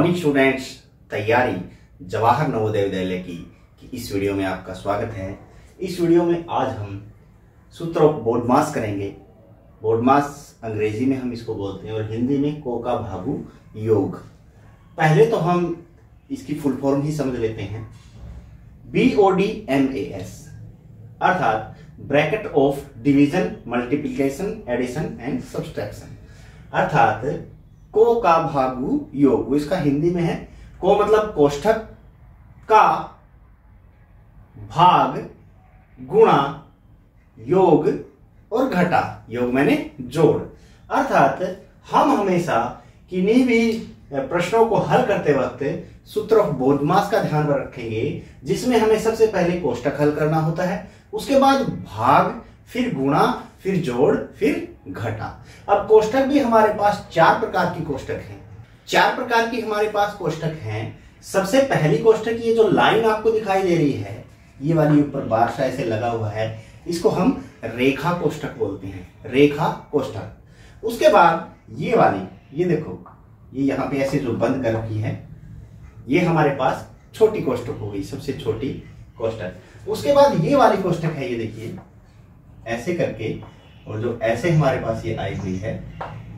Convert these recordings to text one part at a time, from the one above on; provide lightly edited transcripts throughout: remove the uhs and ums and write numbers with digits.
Morning students, तैयारी जवाहर नवोदय विद्यालय की इस वीडियो में आपका स्वागत है। इस वीडियो में आज हम सूत्र ऑफ बोर्डमास करेंगे। बोर्डमास अंग्रेजी में हम इसको बोलते हैं और हिंदी में को का भागु योग। पहले तो हम इसकी फुल फॉर्म ही समझ लेते हैं। BODMAS अर्थात bracket of division, multiplication, addition and subtraction, अर्थात को का भागु योग। वो इसका हिंदी में है। को मतलब कोष्ठक, का भाग गुणा योग और घटा। योग मैंने जोड़। अर्थात हम हमेशा किन्हीं भी प्रश्नों को हल करते वक्त सूत्र ऑफ बोर्डमास का ध्यान रखेंगे, जिसमें हमें सबसे पहले कोष्ठक हल करना होता है, उसके बाद भाग, फिर गुणा, फिर जोड़, फिर घटा। अब कोष्ठक भी हमारे पास 4 प्रकार की कोष्ठक हैं। 4 प्रकार की हमारे पास कोष्ठक हैं। सबसे पहली कोष्ठक, ये जो लाइन आपको दिखाई दे रही है, ये वाली ऊपर बार सा ऐसे लगा हुआ है, इसको हम रेखा कोष्ठक बोलते हैं। रेखा कोष्ठक। उसके बाद ये वाली, ये देखो, ये यहाँ पे ऐसे जो बंद कर रखी है, ये हमारे पास छोटी कोष्ठक हो गई, सबसे छोटी कोष्ठक। उसके बाद ये वाली कोष्ठक है, ये देखिए ऐसे करके, और जो ऐसे हमारे पास ये आई हुई है,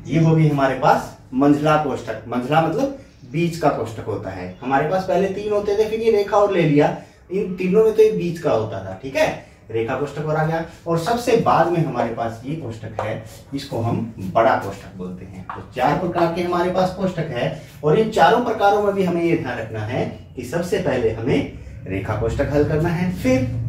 ये होगी हमारे पास मंझला कोष्ठक। मंझला मतलब बीच का कोष्ठक होता है। हमारे पास पहले 3 होते थे, फिर ये रेखा और ले लिया। इन तीनों में तो ये बीच का होता था, ठीक है, रेखा कोष्ठक और आ गया। और सबसे बाद में हमारे पास ये कोष्ठक है, इसको हम बड़ा कोष्ठक बोलते हैं। तो 4 प्रकार के हमारे पास कोष्ठक है, और इन चारों प्रकारों में भी हमें ये ध्यान रखना है कि सबसे पहले हमें रेखा कोष्ठक हल करना है, फिर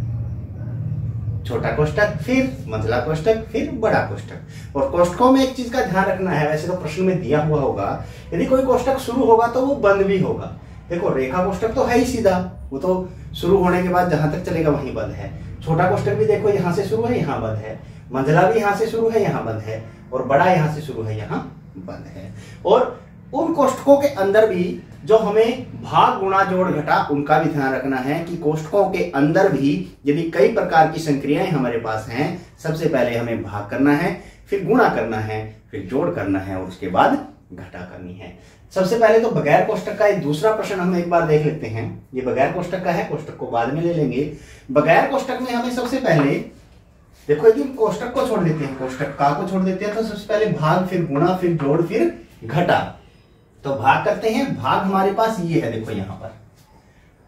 छोटा कोष्ठक, फिर मंझला कोष्ठक, फिर बड़ा कोष्ठक। और कोष्ठकों में एक चीज का ध्यान रखना है, वैसे तो प्रश्न में दिया हुआ होगा, यदि कोई कोष्ठक शुरू होगा तो वो बंद भी होगा। देखो, रेखा कोष्ठक तो है ही सीधा, वो तो शुरू होने के बाद जहां तक चलेगा वहीं बंद है। छोटा कोष्ठक भी देखो, यहां से शुरू है, यहां बंद है। मंझला भी यहां से शुरू है, यहां बंद है। और बड़ा यहां से शुरू है, यहां बंद है। और उन कोष्ठकों के अंदर भी जो हमें भाग गुणा जोड़ घटा, उनका भी ध्यान रखना है कि कोष्ठकों के अंदर भी यदि कई प्रकार की संक्रियाएं हमारे पास हैं, सबसे पहले हमें भाग करना है, फिर गुणा करना है, फिर जोड़ करना है, और उसके बाद घटा करनी है। सबसे पहले तो बगैर कोष्ठक का एक दूसरा प्रश्न हम एक बार देख लेते हैं। ये बगैर कोष्ठक का है, कोष्ठक को बाद में ले लेंगे। बगैर कोष्ठक में हमें सबसे पहले देखो, यदि कोष्ठक को छोड़ देते हैं, कोष्ठक का को छोड़ देते हैं, तो सबसे पहले भाग, फिर गुणा, फिर जोड़, फिर घटा। तो भाग करते हैं। भाग हमारे पास ये है, देखो यहां पर।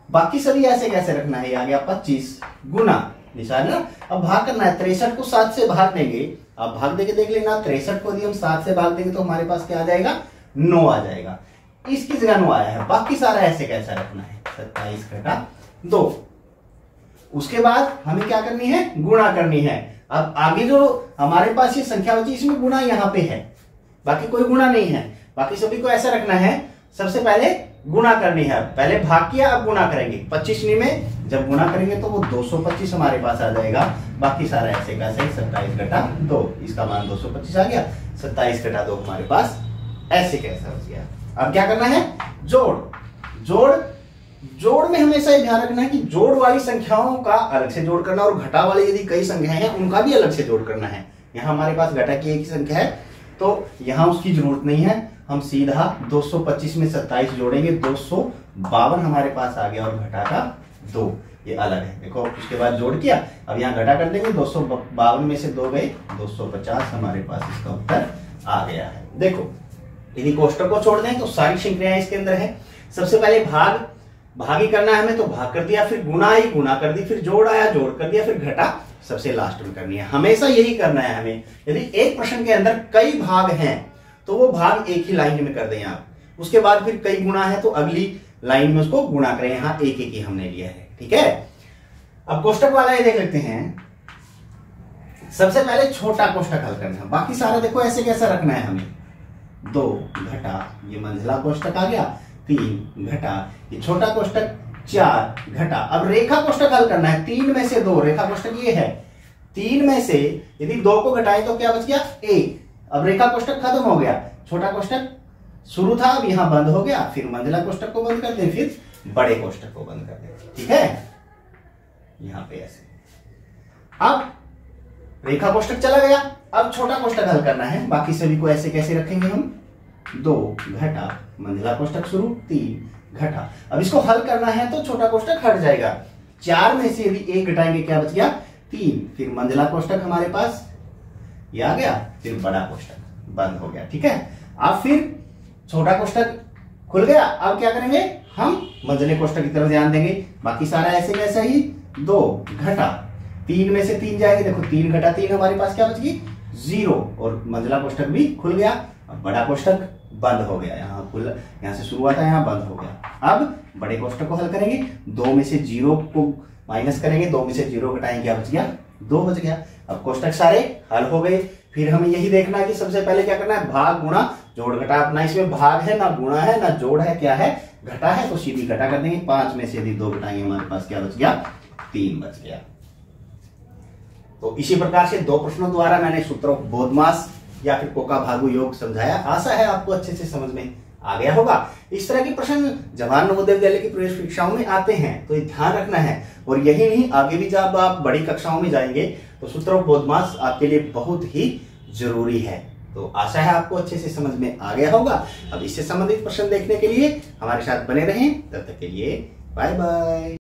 बाकी सभी ऐसे कैसे रखना है, ये आ गया 25 गुना निशान ना। अब भाग करना है, 63 को 7 से भाग देंगे। अब भाग देके देख लेना, 63 को यदि हम 7 से भाग देंगे तो हमारे पास क्या आ जाएगा, 9 आ जाएगा। इसकी जगह 9 आया है। बाकी सारा ऐसे कैसा रखना है, 27 घटा 2। उसके बाद हमें क्या करनी है, गुणा करनी है। अब आगे जो हमारे पास ये संख्या बची, इसमें गुणा यहाँ पे है, बाकी कोई गुणा नहीं है। बाकी सभी को ऐसा रखना है, सबसे पहले गुणा करनी है। पहले भाग किया, अब गुणा करेंगे। 25 में जब गुणा करेंगे तो वो 225 हमारे पास आ जाएगा। बाकी सारा ऐसे का सही, 27 घटा 2, इसका मान 225 आ गया। 27 घटा 2 हमारे पास ऐसे कैसा हो गया। अब क्या करना है, जोड़। जोड़ में हमेशा ये ध्यान रखना है कि जोड़ वाली संख्याओं का अलग से जोड़ करना, और घटा वाली यदि कई संख्याएं हैं उनका भी अलग से जोड़ करना है। यहाँ हमारे पास घटा की एक ही संख्या है, तो यहां उसकी जरूरत नहीं है। हम सीधा 225 में 27 जोड़ेंगे, 252 हमारे पास आ गया, और घटा का 2 ये अलग है। देखो, उसके बाद जोड़ किया, अब यहाँ घटा कर देंगे, 252 में से 2 गए, 250 हमारे पास इसका उत्तर आ गया है। देखो, यदि कोष्ठक को छोड़ दें तो सारी संख्याएं इसके अंदर है। सबसे पहले भाग ही करना है हमें, तो भाग कर दिया, फिर गुणा ही गुणा कर दी, फिर जोड़ आया, जोड़ कर दिया, फिर घटा सबसे लास्ट में करनी है। हमेशा यही करना है हमें। यदि एक प्रश्न के अंदर कई भाग हैं तो वो भाग एक ही लाइन में कर दें आप। उसके बाद फिर कई गुणा है तो अगली लाइन में उसको गुणा करें। यहां एक ही हमने लिया है, ठीक है। अब कोष्ठक वाला ये देख लेते हैं। सबसे पहले छोटा कोष्ठक हल करना है। बाकी सारा देखो ऐसे कैसा रखना है हमें, 2 घटा, ये मंझला कोष्ठक आ गया, 3 घटा, ये छोटा कोष्ठक, 4 घटा। अब रेखा कोष्ठक हल करना है। 3 में से 2, रेखा कोष्ठक ये है, 3 में से यदि 2 को घटाए तो क्या बच गया, 1। अब रेखा कोष्ठक खत्म हो गया। छोटा कोष्ठक शुरू था, अब यहां बंद हो गया, फिर मंझला कोष्ठक को बंद कर दें, फिर बड़े कोष्ठक को बंद कर दें, ठीक है, यहां पे ऐसे। अब रेखा कोष्ठक चला गया, अब छोटा कोष्ठक हल करना है। बाकी सभी को ऐसे कैसे रखेंगे हम, 2 घटा मंझला कोष्टक शुरू 3 घटा। अब इसको हल करना है तो छोटा कोष्टक हट जाएगा। 4 में से यदि 1 घटाएंगे क्या बच गया 3, फिर मंझला कोष्टक हमारे पास ये आ गया, फिर बड़ा कोष्टक बंद हो गया। ठीक है, अब फिर छोटा कोष्टक खुल गया। अब क्या करेंगे हम मंझले कोष्टक की तरफ ध्यान देंगे। बाकी सारा ऐसे वैसा ही 2 घटा 3 में से 3 जाएंगे, देखो 3 घटा 3 हमारे पास क्या बच गई 0 और मंझला कोष्टक भी खुल गया। अब बड़ा कोष्टक बंद हो गया, यहाँ से शुरू हुआ था यहाँ बंद हो गया। अब बड़े कोष्टक को हल करेंगे, 2 में से 0 को माइनस करेंगे, 2 में से 0 घटाएंगे क्या बच गया 2 बच गया। अब कोष्टक सारे हल हो गए। फिर हमें यही देखना है कि सबसे पहले क्या करना है, भाग गुणा जोड़ घटा। अपना इसमें भाग है ना गुणा है ना जोड़ है, क्या है घटा है, तो सीधी घटा कर देंगे। 5 में से यदि 2 घटाएंगे हमारे पास क्या बच गया 3 बच गया। तो इसी प्रकार से 2 प्रश्नों द्वारा मैंने सूत्रों या फिर कोका भागु योग समझाया। आशा है आपको अच्छे से समझ में आ गया होगा। इस तरह के प्रश्न जवाहर नवोदय विद्यालय की प्रवेश परीक्षाओं में आते हैं, तो ये ध्यान रखना है। और यही नहीं, आगे भी जब आप बड़ी कक्षाओं में जाएंगे तो सूत्रों आपके लिए बहुत ही जरूरी है। तो आशा है आपको अच्छे से समझ में आ गया होगा। अब इससे संबंधित प्रश्न देखने के लिए हमारे साथ बने रहें। तब तक के लिए बाय बाय।